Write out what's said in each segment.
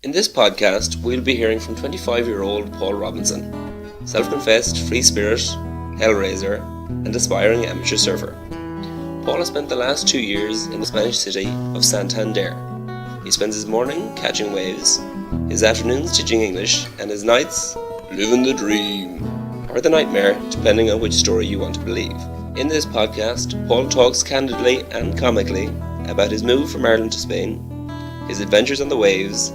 In this podcast, we'll be hearing from 25-year-old Paul Robinson, self-confessed free spirit, hellraiser, and aspiring amateur surfer. Paul has spent the last 2 years in the Spanish city of Santander. He spends his morning catching waves, his afternoons teaching English, and his nights living the dream, or the nightmare, depending on which story you want to believe. In this podcast, Paul talks candidly and comically about his move from Ireland to Spain, his adventures on the waves,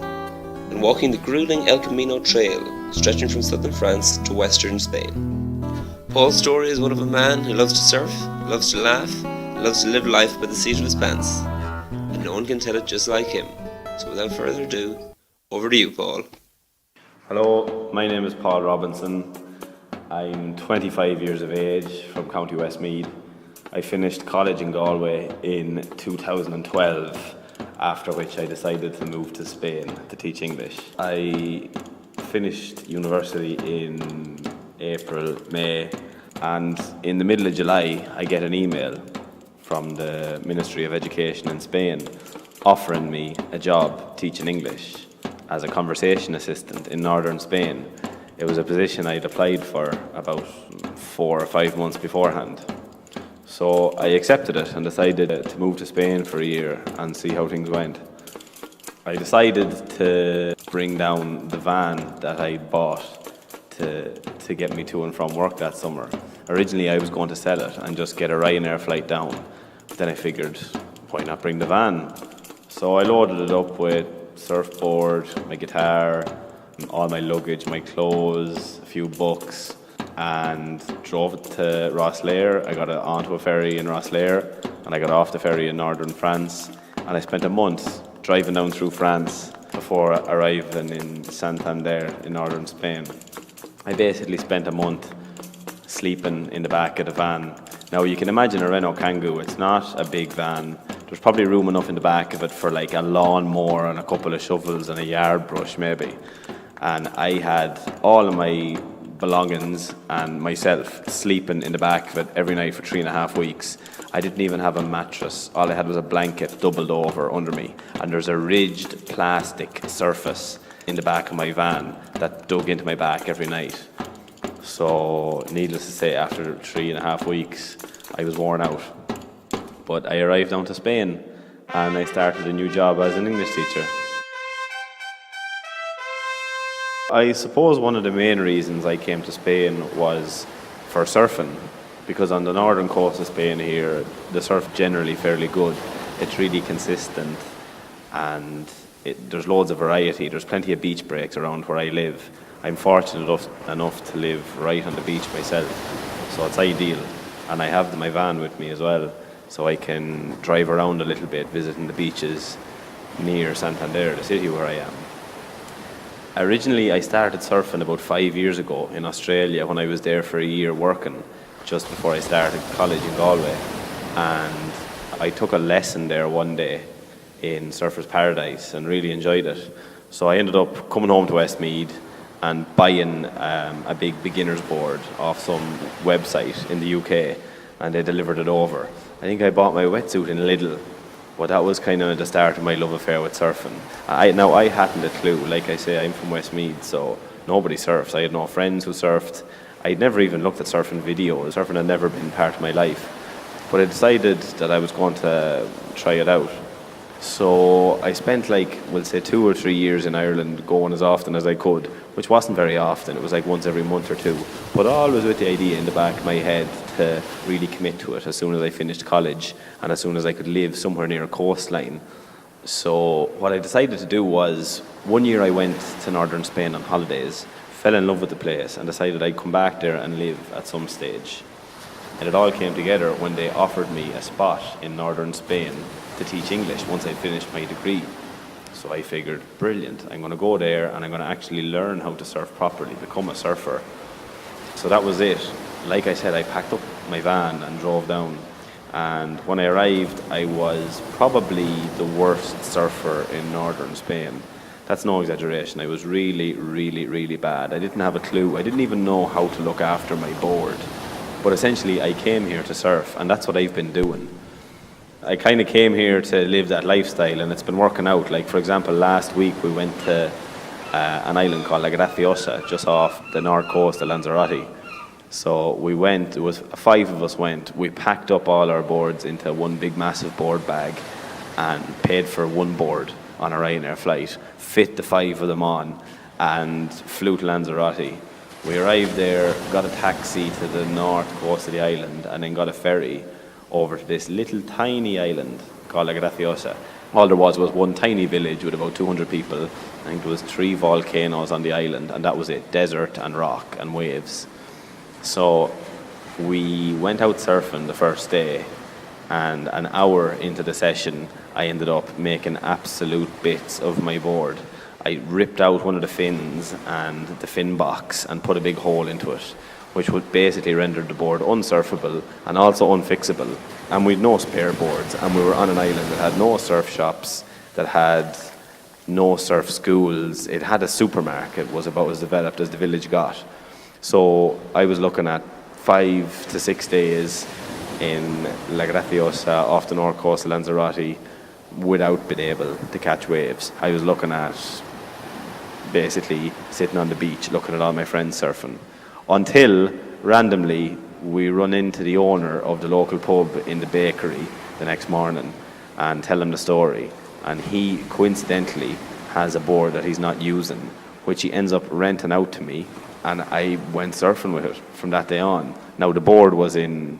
and walking the grueling El Camino trail stretching from southern France to western Spain. Paul's story is one of a man who loves to surf, loves to laugh, and loves to live life by the seat of his pants. And no one can tell it just like him. So without further ado, over to you, Paul. Hello, my name is Paul Robinson. I'm 25 years of age from County Westmeath. I finished college in Galway in 2012, after which I decided to move to Spain to teach English. I finished university in April, May, and in the middle of July I get an email from the Ministry of Education in Spain offering me a job teaching English as a conversation assistant in northern Spain. It was a position I'd applied for about 4 or 5 months beforehand. So I accepted it and decided to move to Spain for a year and see how things went. I decided to bring down the van that I bought to get me to and from work that summer. Originally I was going to sell it and just get a Ryanair flight down. But then I figured, why not bring the van? So I loaded it up with surfboard, my guitar, all my luggage, my clothes, a few books, and drove it to Rosslare. I got it onto a ferry in Rosslare, and I got off the ferry in northern France, and I spent a month driving down through France before arriving in Santander in northern Spain. I basically spent a month sleeping in the back of the van. Now you can imagine a Renault Kangoo, it's not a big van. There's probably room enough in the back of it for like a lawnmower and a couple of shovels and a yard brush maybe. And I had all of my belongings and myself sleeping in the back of it every night for 3.5 weeks. I didn't even have a mattress. All I had was a blanket doubled over under me. And there's a ridged plastic surface in the back of my van that dug into my back every night. So needless to say, after 3.5 weeks, I was worn out. But I arrived down to Spain and I started a new job as an English teacher. I suppose one of the main reasons I came to Spain was for surfing, because on the northern coast of Spain here, the surf generally fairly good. It's really consistent and there's loads of variety. There's plenty of beach breaks around where I live. I'm fortunate enough to live right on the beach myself, so it's ideal. And I have my van with me as well, so I can drive around a little bit, visiting the beaches near Santander, the city where I am. Originally, I started surfing about 5 years ago in Australia when I was there for a year working, just before I started college in Galway. And I took a lesson there one day in Surfers Paradise and really enjoyed it. So I ended up coming home to Westmeath and buying a big beginner's board off some website in the UK, and they delivered it over. I think I bought my wetsuit in Lidl. But that was kind of the start of my love affair with surfing. I hadn't a clue. Like I say, I'm from Westmeath, so nobody surfs. I had no friends who surfed. I'd never even looked at surfing videos. Surfing had never been part of my life. But I decided that I was going to try it out. So I spent 2 or 3 years in Ireland going as often as I could, which wasn't very often. It was like once every month or two. But always with the idea in the back of my head to really commit to it as soon as I finished college and as soon as I could live somewhere near a coastline. So what I decided to do was, one year I went to northern Spain on holidays, fell in love with the place and decided I'd come back there and live at some stage. And it all came together when they offered me a spot in northern Spain to teach English once I finished my degree. So I figured, brilliant, I'm going to go there and I'm going to actually learn how to surf properly, become a surfer. So that was it. Like I said, I packed up my van and drove down. And when I arrived, I was probably the worst surfer in northern Spain. That's no exaggeration. I was really, really, really bad. I didn't have a clue. I didn't even know how to look after my board. But essentially, I came here to surf, and that's what I've been doing. I kind of came here to live that lifestyle, and it's been working out. Like, for example, last week we went to an island called La Graziosa, just off the north coast of Lanzarote. So we went, it was 5 of us went, we packed up all our boards into one big massive board bag and paid for one board on a Ryanair flight, fit the 5 of them on, and flew to Lanzarote. We arrived there, got a taxi to the north coast of the island, and then got a ferry over to this little tiny island called La Graciosa. All there was one tiny village with about 200 people. I think there was 3 volcanoes on the island, and that was it, desert and rock and waves. So we went out surfing the first day, and an hour into the session, I ended up making absolute bits of my board. I ripped out one of the fins and the fin box and put a big hole into it, which would basically render the board unsurfable and also unfixable. And we had no spare boards, and we were on an island that had no surf shops, that had no surf schools. It had a supermarket, was about as developed as the village got. So I was looking at 5 to 6 days in La Graciosa off the north coast of Lanzarote without being able to catch waves. I was looking at basically sitting on the beach looking at all my friends surfing, until randomly we run into the owner of the local pub in the bakery the next morning and tell him the story, and he coincidentally has a board that he's not using, which he ends up renting out to me, and I went surfing with it from that day on. Now the board was in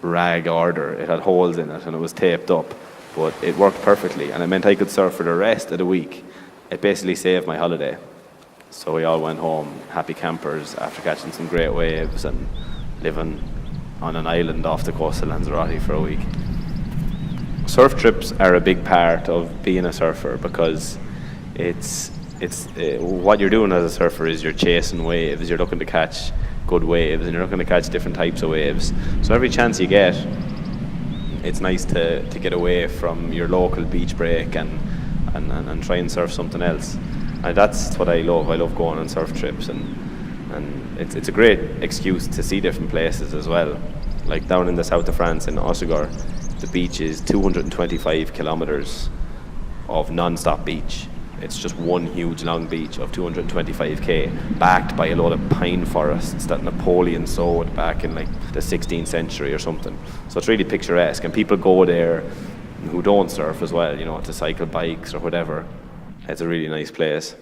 rag order, it had holes in it and it was taped up, but it worked perfectly, and it meant I could surf for the rest of the week. It basically saved my holiday. So we all went home happy campers after catching some great waves and living on an island off the coast of Lanzarote for a week. Surf trips are a big part of being a surfer, because it's what you're doing as a surfer is you're chasing waves, you're looking to catch good waves, and you're looking to catch different types of waves. So every chance you get, it's nice to get away from your local beach break and try and surf something else. And that's what I love. I love going on surf trips, and it's a great excuse to see different places as well. Like down in the south of France in Osegor, the beach is 225 kilometers of non-stop beach. It's just one huge long beach of 225k, backed by a lot of pine forests that Napoleon sowed back in like the 16th century or something. So it's really picturesque, and people go there who don't surf as well, you know, to cycle bikes or whatever. It's a really nice place.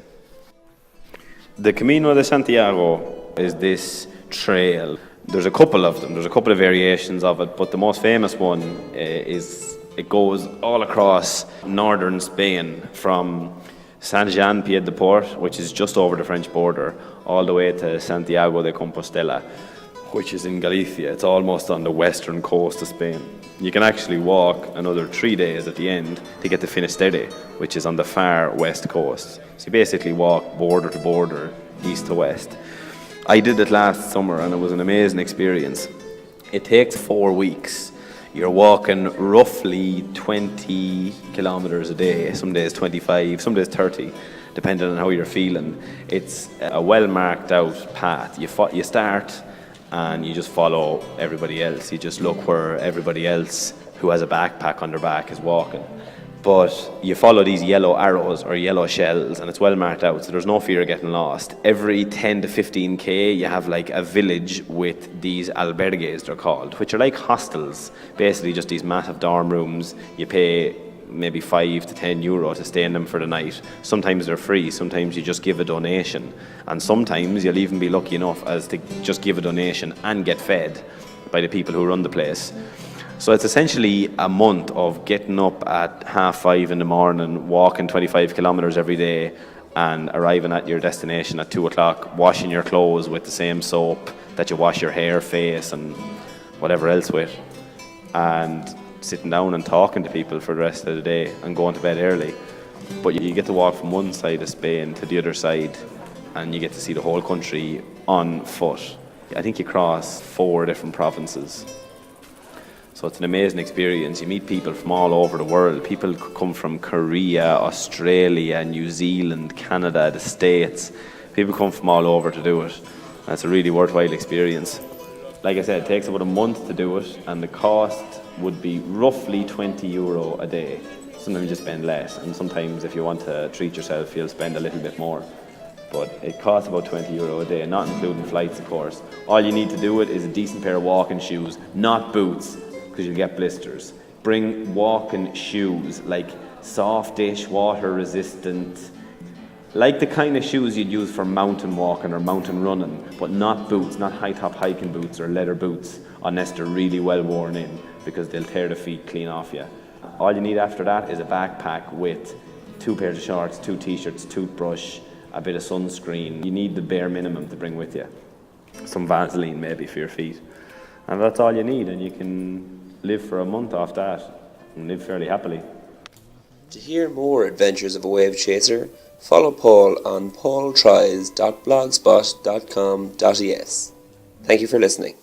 The Camino de Santiago is this trail. There's a couple of them, there's a couple of variations of it, but the most famous one is it goes all across northern Spain from Saint-Jean-Pied-de-Port, which is just over the French border, all the way to Santiago de Compostela, which is in Galicia. It's almost on the western coast of Spain. You can actually walk another 3 days at the end to get to Finisterre, which is on the far west coast. So you basically walk border to border, east to west. I did it last summer and it was an amazing experience. It takes 4 weeks. You're walking roughly 20 kilometers a day, some days 25, some days 30, depending on how you're feeling. It's a well marked out path. You start and you just follow everybody else. You just look where everybody else who has a backpack on their back is walking. But you follow these yellow arrows or yellow shells, and it's well marked out, so there's no fear of getting lost. Every 10 to 15k you have like a village with these albergues, they're called, which are like hostels, basically just these massive dorm rooms. You pay maybe 5 to 10 euro to stay in them for the night. Sometimes they're free, sometimes you just give a donation, and sometimes you'll even be lucky enough as to just give a donation and get fed by the people who run the place. So it's essentially a month of getting up at 5:30 in the morning, walking 25 kilometers every day, and arriving at your destination at 2 o'clock, washing your clothes with the same soap that you wash your hair, face and whatever else with, and sitting down and talking to people for the rest of the day and going to bed early. But you get to walk from one side of Spain to the other side, and you get to see the whole country on foot. I think you cross 4 different provinces. So it's an amazing experience. You meet people from all over the world. People come from Korea, Australia, New Zealand, Canada, the States. People come from all over to do it. And it's a really worthwhile experience. Like I said, it takes about a month to do it, and the cost would be roughly €20 a day. Sometimes you spend less, and sometimes if you want to treat yourself, you'll spend a little bit more. But it costs about €20 a day, not including flights, of course. All you need to do it is a decent pair of walking shoes, not boots, because you'll get blisters. Bring walking shoes, like soft-ish, water-resistant, like the kind of shoes you'd use for mountain walking or mountain running, but not boots, not high-top hiking boots or leather boots, unless they're really well worn in, because they'll tear the feet clean off you. All you need after that is a backpack with 2 pairs of shorts, 2 t-shirts, toothbrush, a bit of sunscreen. You need the bare minimum to bring with you. Some Vaseline maybe for your feet. And that's all you need, and you can live for a month off that and live fairly happily. To hear more adventures of a wave chaser, follow Paul on paultries.blogspot.com.es. Thank you for listening.